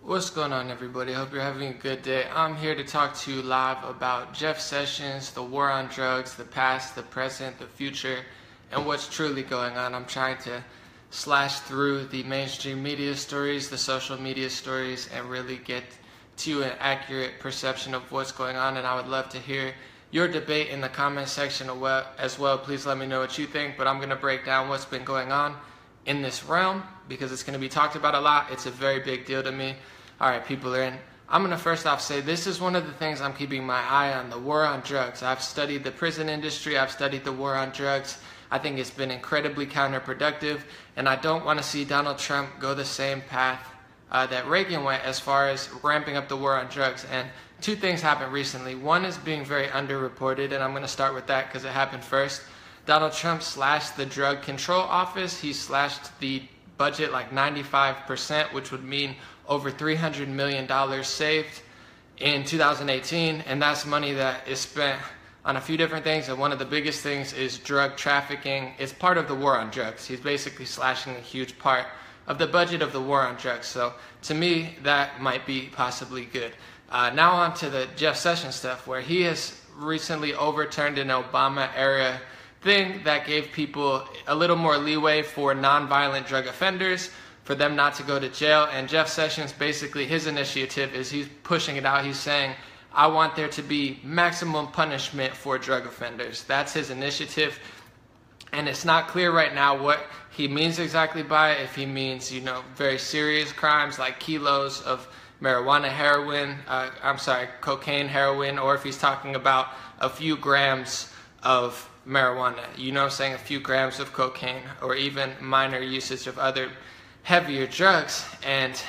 What's going on, everybody? Hope you're having a good day. I'm here to talk to you live about Jeff Sessions, the war on drugs, the past, the present, the future, and what's truly going on. I'm trying to slash through the mainstream media stories, the social media stories, and really get to an accurate perception of what's going on. And I would love to hear your debate in the comment section as well. Please let me know what you think, but I'm going to break down what's been going on in this realm because it's going to be talked about a lot. It's a very big deal to me. All right, people are in. I'm going to first off say this is one of the things I'm keeping my eye on, the war on drugs. I've studied the prison industry. I've studied the war on drugs. I think it's been incredibly counterproductive, and I don't want to see Donald Trump go the same path that Reagan went as far as ramping up the war on drugs. And two things happened recently. One is being very underreported, and I'm going to start with that because it happened first. Donald Trump slashed the Drug Control Office. He slashed the budget like 95%, which would mean over $300 million saved in 2018, and that's money that is spent on a few different things, and one of the biggest things is drug trafficking. It's part of the war on drugs. He's basically slashing a huge part of the budget of the war on drugs, so to me, that might be possibly good. Now on to the Jeff Sessions stuff, where he has recently overturned an Obama-era thing that gave people a little more leeway for nonviolent drug offenders, for them not to go to jail. And Jeff Sessions, basically his initiative is he's pushing it out. He's saying, I want there to be maximum punishment for drug offenders. That's his initiative. And it's not clear right now what he means exactly by it. If he means, very serious crimes like kilos of marijuana, cocaine, heroin, or if he's talking about a few grams of marijuana, saying a few grams of cocaine, or even minor usage of other heavier drugs. And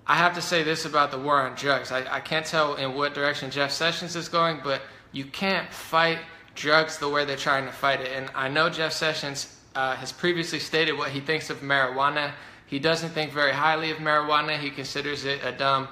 I have to say this about the war on drugs. I can't tell in what direction Jeff Sessions is going, but you can't fight drugs the way they're trying to fight it. And I know Jeff Sessions has previously stated what he thinks of marijuana. He doesn't think very highly of marijuana. He considers it a dumb,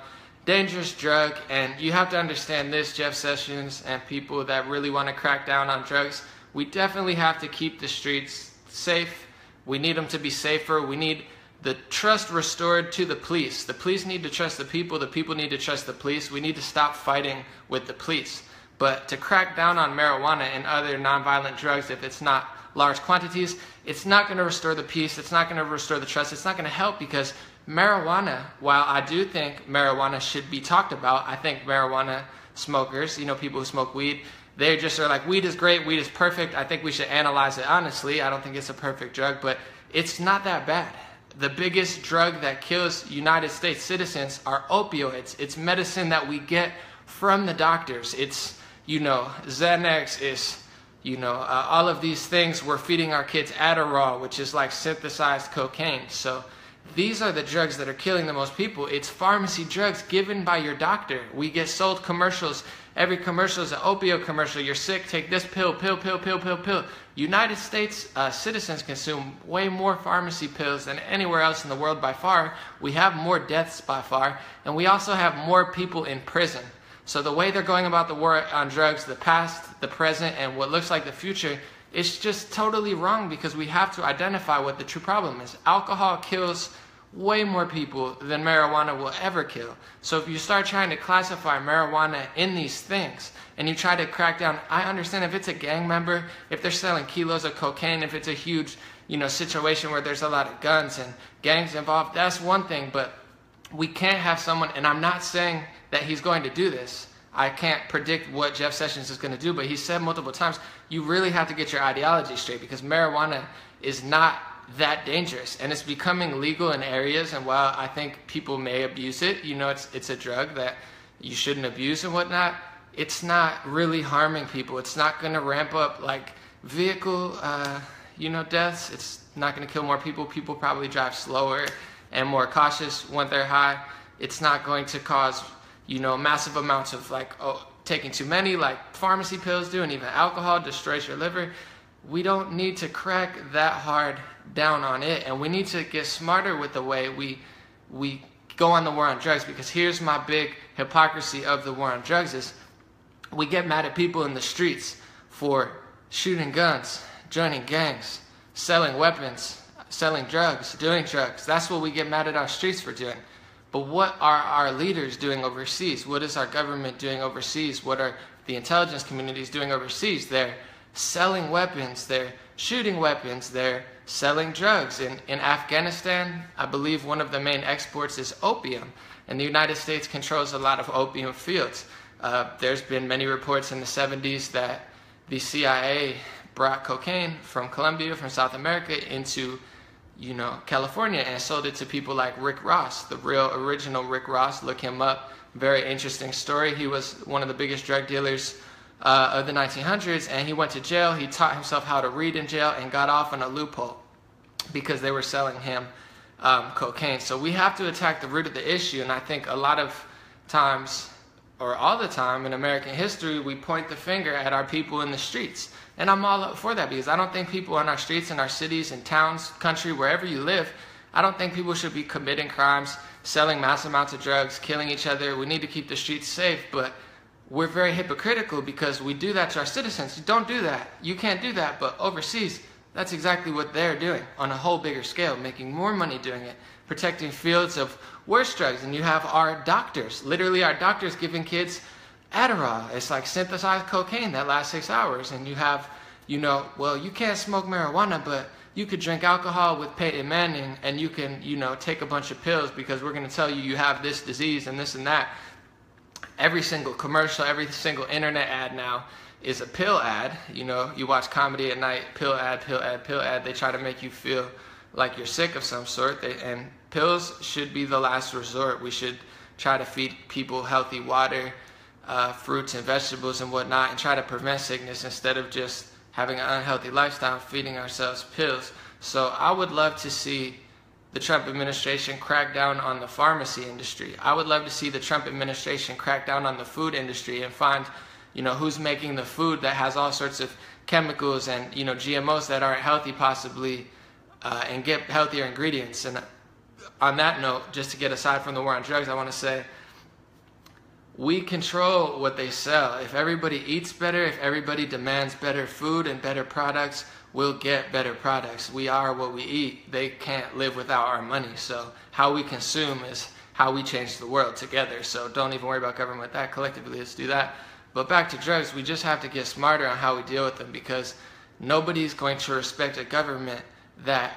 dangerous drug. And you have to understand this, Jeff Sessions and people that really want to crack down on drugs. We definitely have to keep the streets safe. We need them to be safer. We need the trust restored to the police. The police need to trust the people need to trust the police. We need to stop fighting with the police. But to crack down on marijuana and other nonviolent drugs, if it's not large quantities, it's not going to restore the peace. It's not going to restore the trust. It's not going to help, because marijuana, while I do think marijuana should be talked about, I think marijuana smokers, people who smoke weed, they just are like, weed is great, weed is perfect. I think we should analyze it honestly. I don't think it's a perfect drug, but it's not that bad. The biggest drug that kills United States citizens are opioids. It's medicine that we get from the doctors. It's, Xanax, it's, all of these things. We're feeding our kids Adderall, which is like synthesized cocaine. So these are the drugs that are killing the most people. It's pharmacy drugs given by your doctor. We get sold commercials. Every commercial is an opioid commercial. You're sick, take this pill, pill, pill, pill, pill, pill. United States citizens consume way more pharmacy pills than anywhere else in the world by far. We have more deaths by far, and we also have more people in prison. So the way they're going about the war on drugs, the past, the present, and what looks like the future, it's just totally wrong, because we have to identify what the true problem is. Alcohol kills way more people than marijuana will ever kill. So if you start trying to classify marijuana in these things, and you try to crack down, I understand if it's a gang member, if they're selling kilos of cocaine, if it's a huge, situation where there's a lot of guns and gangs involved, that's one thing. But we can't have someone, and I'm not saying that he's going to do this. I can't predict what Jeff Sessions is going to do, but he said multiple times, you really have to get your ideology straight, because marijuana is not that dangerous, and it's becoming legal in areas. And while I think people may abuse it, it's a drug that you shouldn't abuse and whatnot, it's not really harming people. It's not going to ramp up like vehicle deaths. It's not going to kill more people. People probably drive slower and more cautious when they're high. It's not going to cause massive amounts of taking too many like pharmacy pills do, and even alcohol destroys your liver. We don't need to crack that hard down on it, and we need to get smarter with the way we go on the war on drugs. Because here's my big hypocrisy of the war on drugs is we get mad at people in the streets for shooting guns, joining gangs, selling weapons, selling drugs, doing drugs. That's what we get mad at our streets for doing. But what are our leaders doing overseas? What is our government doing overseas? What are the intelligence communities doing overseas? They're selling weapons, they're shooting weapons, they're selling drugs. In Afghanistan, I believe one of the main exports is opium, and the United States controls a lot of opium fields. There's been many reports in the 70s that the CIA brought cocaine from Colombia, from South America, into California, and sold it to people like Rick Ross, the real original Rick Ross. Look him up. Very interesting story. He was one of the biggest drug dealers of the 1900s, and he went to jail. He taught himself how to read in jail and got off on a loophole because they were selling him cocaine. So we have to attack the root of the issue, and I think a lot of times, or all the time in American history, we point the finger at our people in the streets. And I'm all up for that, because I don't think people on our streets, in our cities, in towns, country, wherever you live, I don't think people should be committing crimes, selling mass amounts of drugs, killing each other. We need to keep the streets safe, but we're very hypocritical because we do that to our citizens. You don't do that. You can't do that. But overseas, that's exactly what they're doing on a whole bigger scale, making more money doing it, protecting fields of worse drugs. And you have our doctors, literally our doctors giving kids Adderall. It's like synthesized cocaine that lasts 6 hours. And you have, well, you can't smoke marijuana, but you could drink alcohol with Peyton Manning, and you can, take a bunch of pills because we're going to tell you you have this disease and this and that. Every single commercial, every single internet ad now is a pill ad. You watch comedy at night, pill ad, pill ad, pill ad. They try to make you feel like you're sick of some sort. And pills should be the last resort. We should try to feed people healthy water, fruits and vegetables and whatnot, and try to prevent sickness instead of just having an unhealthy lifestyle, feeding ourselves pills. So I would love to see the Trump administration crack down on the pharmacy industry. I would love to see the Trump administration crack down on the food industry and find, who's making the food that has all sorts of chemicals and, GMOs that aren't healthy possibly, and get healthier ingredients. And on that note, just to get aside from the war on drugs, I want to say, we control what they sell. If everybody eats better, if everybody demands better food and better products, we'll get better products. We are what we eat. They can't live without our money. So how we consume is how we change the world together. So don't even worry about government with that. Collectively, let's do that. But back to drugs, we just have to get smarter on how we deal with them, because nobody's going to respect a government that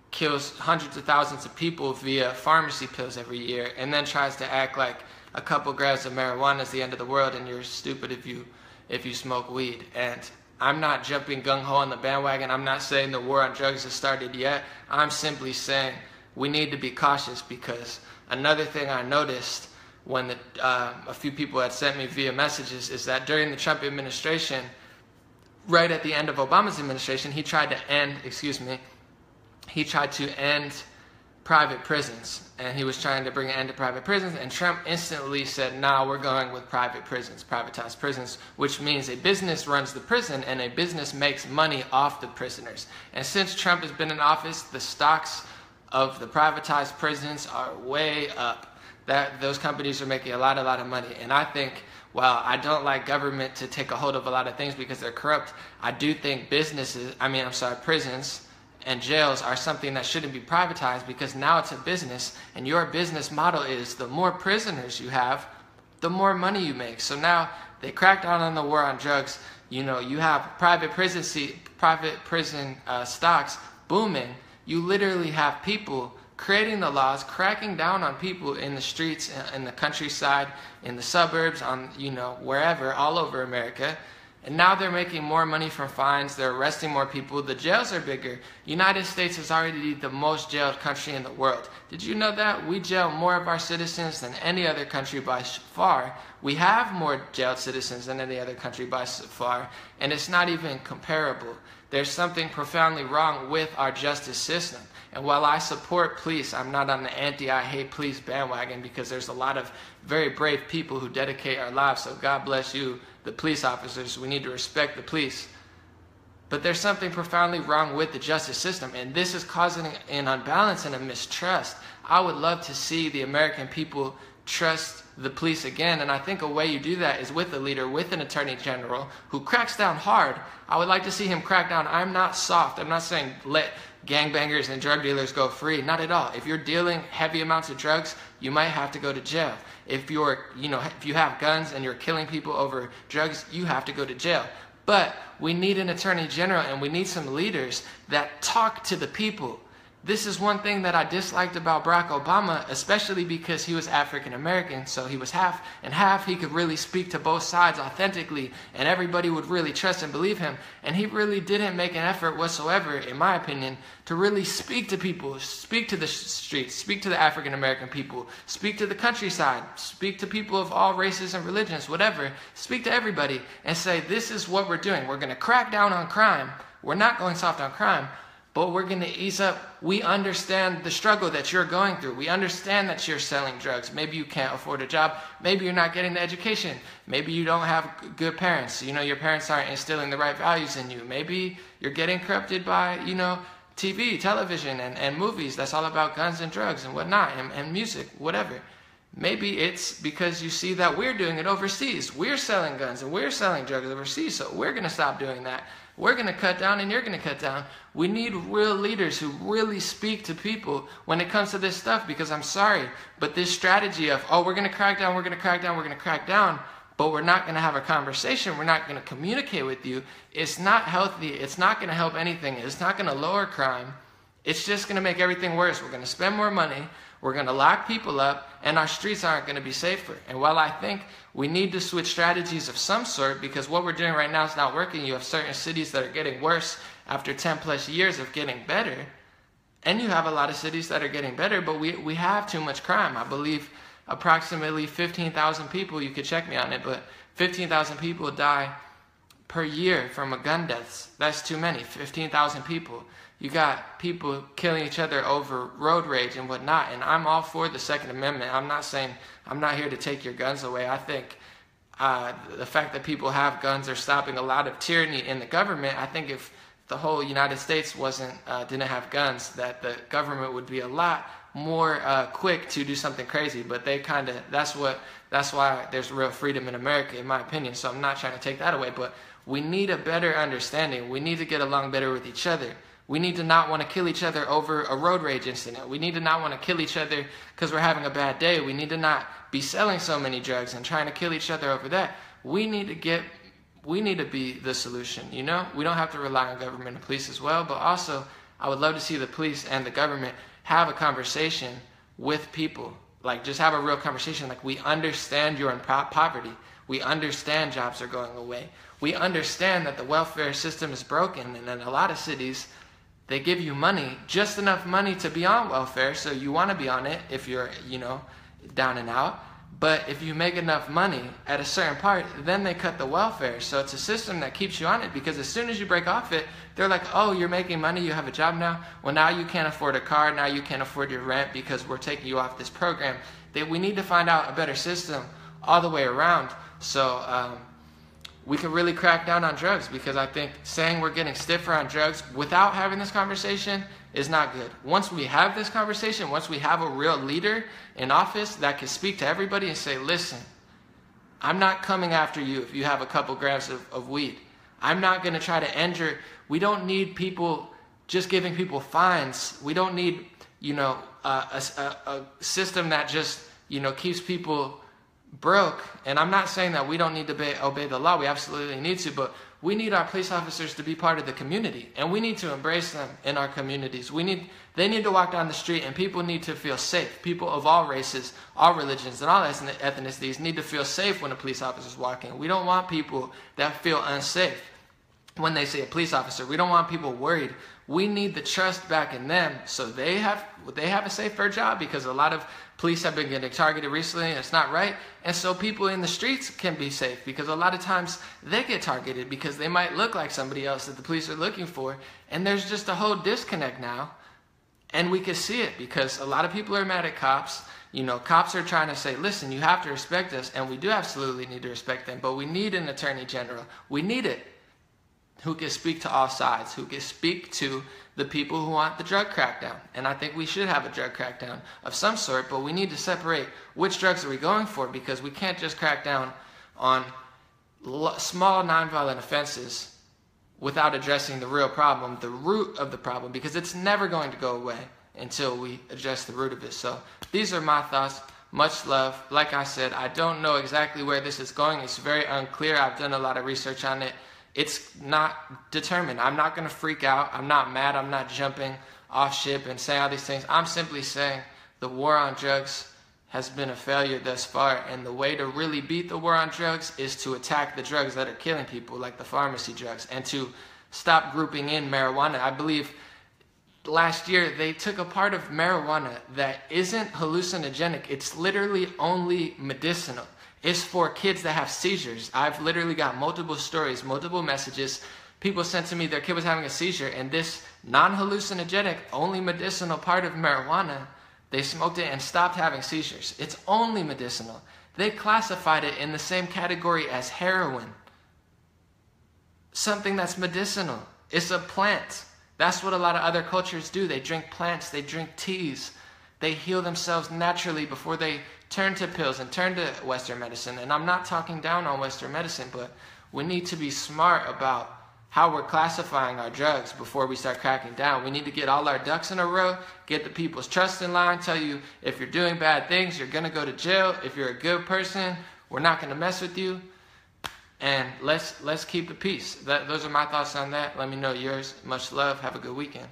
kills hundreds of thousands of people via pharmacy pills every year and then tries to act like a couple grams of marijuana is the end of the world and you're stupid if you smoke weed. And I'm not jumping gung-ho on the bandwagon. I'm not saying the war on drugs has started yet. I'm simply saying we need to be cautious, because another thing I noticed when a few people had sent me via messages is that during the Trump administration, right at the end of Obama's administration, he tried to end private prisons, and he was trying to bring an end to private prisons, and Trump instantly said, nah, we're going with private prisons, privatized prisons, which means a business runs the prison and a business makes money off the prisoners. And since Trump has been in office, the stocks of the privatized prisons are way up. Those companies are making a lot of money. And I think, while I don't like government to take a hold of a lot of things because they're corrupt, I do think prisons and jails are something that shouldn't be privatized, because now it's a business, and your business model is the more prisoners you have, the more money you make. So now they cracked down on the war on drugs. You have private prison stocks booming. You literally have people creating the laws, cracking down on people in the streets, in the countryside, in the suburbs, on wherever, all over America. And now they're making more money from fines. They're arresting more people. The jails are bigger. United States is already the most jailed country in the world. Did you know that? We jail more of our citizens than any other country by far. We have more jailed citizens than any other country by far. And it's not even comparable. There's something profoundly wrong with our justice system. And while I support police, I'm not on the I hate police bandwagon, because there's a lot of very brave people who dedicate our lives. So God bless you, the police officers. We need to respect the police. But there's something profoundly wrong with the justice system, and this is causing an unbalance and a mistrust. I would love to see the American people trust the police again, and I think a way you do that is with a leader, with an attorney general who cracks down hard. I would like to see him crack down. I'm not soft. I'm not saying let gangbangers and drug dealers go free. Not at all. If you're dealing heavy amounts of drugs, you might have to go to jail. If if you have guns and you're killing people over drugs, you have to go to jail. But we need an attorney general, and we need some leaders that talk to the people. This is one thing that I disliked about Barack Obama, especially because he was African American, so he was half and half. He could really speak to both sides authentically, and everybody would really trust and believe him. And he really didn't make an effort whatsoever, in my opinion, to really speak to people, speak to the streets, speak to the African American people, speak to the countryside, speak to people of all races and religions, whatever. Speak to everybody and say, this is what we're doing. We're going to crack down on crime. We're not going soft on crime, but we're going to ease up. We understand the struggle that you're going through. We understand that you're selling drugs. Maybe you can't afford a job. Maybe you're not getting the education. Maybe you don't have good parents. Your parents aren't instilling the right values in you. Maybe you're getting corrupted by, TV, television, and movies. That's all about guns and drugs and whatnot, and music, whatever. Maybe it's because you see that we're doing it overseas. We're selling guns and we're selling drugs overseas, so we're going to stop doing that. We're going to cut down and you're going to cut down. We need real leaders who really speak to people when it comes to this stuff, because I'm sorry, but this strategy of, we're going to crack down, we're going to crack down, we're going to crack down, but we're not going to have a conversation, we're not going to communicate with you, it's not healthy, it's not going to help anything, it's not going to lower crime, it's just going to make everything worse. We're going to spend more money, we're going to lock people up, and our streets aren't going to be safer. And while I think we need to switch strategies of some sort, because what we're doing right now is not working, you have certain cities that are getting worse after 10 plus years of getting better, and you have a lot of cities that are getting better, but we have too much crime. I believe approximately 15,000 people, you could check me on it, but 15,000 people die per year from a gun deaths. That's too many, 15,000 people. You got people killing each other over road rage and whatnot, and I'm all for the Second Amendment. I'm not here to take your guns away. I think the fact that people have guns are stopping a lot of tyranny in the government. I think if the whole United States didn't have guns, that the government would be a lot more quick to do something crazy. But that's why there's real freedom in America, in my opinion. So I'm not trying to take that away, but we need a better understanding. We need to get along better with each other. We need to not want to kill each other over a road rage incident. We need to not want to kill each other because we're having a bad day. We need to not be selling so many drugs and trying to kill each other over that. We need to be the solution, We don't have to rely on government and police as well, but also I would love to see the police and the government have a conversation with people. Like, just have a real conversation. Like, we understand you're in poverty. We understand jobs are going away. We understand that the welfare system is broken, and in a lot of cities, they give you money, just enough money to be on welfare, so you want to be on it if you're, down and out. But if you make enough money at a certain part, then they cut the welfare. So it's a system that keeps you on it, because as soon as you break off it, they're like, oh, you're making money, you have a job now. Well, now you can't afford a car, now you can't afford your rent because we're taking you off this program. We need to find out a better system all the way around, so we can really crack down on drugs, because I think saying we're getting stiffer on drugs without having this conversation is not good. Once we have this conversation, once we have a real leader in office that can speak to everybody and say, listen, I'm not coming after you if you have a couple grams of weed. I'm not going to try to end we don't need people just giving people fines. We don't need, a system that just, keeps people broke. And I'm not saying that we don't need to obey the law. We absolutely need to, but we need our police officers to be part of the community, and we need to embrace them in our communities. They need to walk down the street, and people need to feel safe. People of all races, all religions, and all ethnicities need to feel safe when a police officer is walking. We don't want people that feel unsafe when they see a police officer. We don't want people worried. We need the trust back in them, so they have a safer job, because a lot of police have been getting targeted recently, and it's not right. And so people in the streets can be safe, because a lot of times they get targeted because they might look like somebody else that the police are looking for. And there's just a whole disconnect now. And we can see it because a lot of people are mad at cops. Cops are trying to say, listen, you have to respect us. And we do absolutely need to respect them. But we need an attorney general. We need it. Who can speak to all sides, who can speak to the people who want the drug crackdown. And I think we should have a drug crackdown of some sort, but we need to separate which drugs are we going for, because we can't just crack down on small nonviolent offenses without addressing the real problem, the root of the problem, because it's never going to go away. until we address the root of it. So these are my thoughts. Much love. Like I said, I don't know exactly where this is going. It's very unclear. I've done a lot of research on it. It's not determined. I'm not going to freak out. I'm not mad. I'm not jumping off ship and saying all these things. I'm simply saying the war on drugs has been a failure thus far, and the way to really beat the war on drugs is to attack the drugs that are killing people, like the pharmacy drugs, and to stop grouping in marijuana. I believe last year they took a part of marijuana that isn't hallucinogenic. It's literally only medicinal. It's for kids that have seizures. I've literally got multiple stories, multiple messages. People sent to me their kid was having a seizure, and this non-hallucinogenic, only medicinal part of marijuana, they smoked it and stopped having seizures. It's only medicinal. They classified it in the same category as heroin. Something that's medicinal. It's a plant. That's what a lot of other cultures do. They drink plants. They drink teas. They heal themselves naturally before they turn to pills and turn to Western medicine. And I'm not talking down on Western medicine, but we need to be smart about how we're classifying our drugs before we start cracking down. We need to get all our ducks in a row, get the people's trust in line, tell you if you're doing bad things, you're going to go to jail. If you're a good person, we're not going to mess with you. And let's keep the peace. Those are my thoughts on that. Let me know yours. Much love. Have a good weekend.